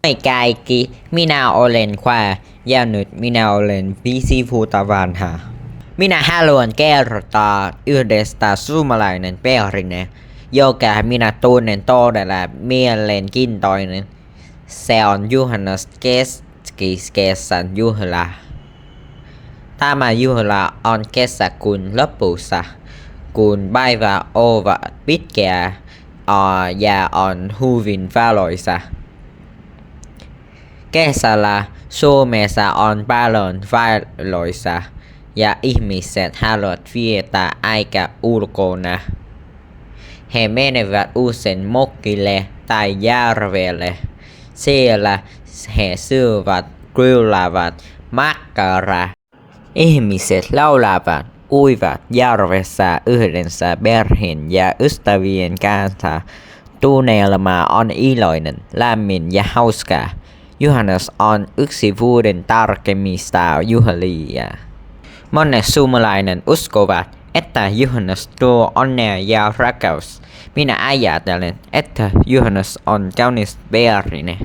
Moi kaikki, minä olen Kwa ja nyt minä olen 5 vuotta vanha. Minä haluan kertoa yhdestä suomalainen perine, joka minä tunnen todella mielenkiintoinen. Se on Juhannus keskikesän juhla. Tämä juhla on kesäkuun lopussa, kun päivät ovat pitkiä ja on hyvin valoisa. Kesällä Suomessa on paljon valoisa ja ihmiset haluavat viettää aikaa ulkona. He menevät usein mokille tai järvelle. Siellä he syövät, grillaavat makkaraa. Ihmiset laulavat, uivat järvessä yhdessä perheen ja ystävien kanssa. Tunnelma on iloinen, lämmin ja hauskaa. Juhannus on yksi vuoden tärkeimmistä juhlia. Monet suomalainen uskovat, että juhannus tuo onnea ja rakkaus. Minä ajattelen, että juhannus on kaunis perine.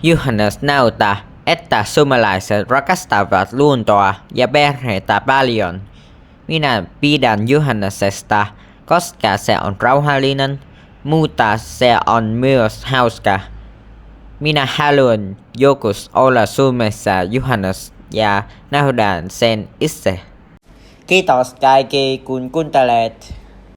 Juhannus näyttää, että suomalaiset rakastavat luontoa ja perheitä paljon. Minä pidän juhannusesta, koska se on rauhallinen, mutta se on myös hauska. Minä haluan joskus olla Suomessa juhannus ja nähdään sen itse. Kiitos kaikki kun kuuntelet.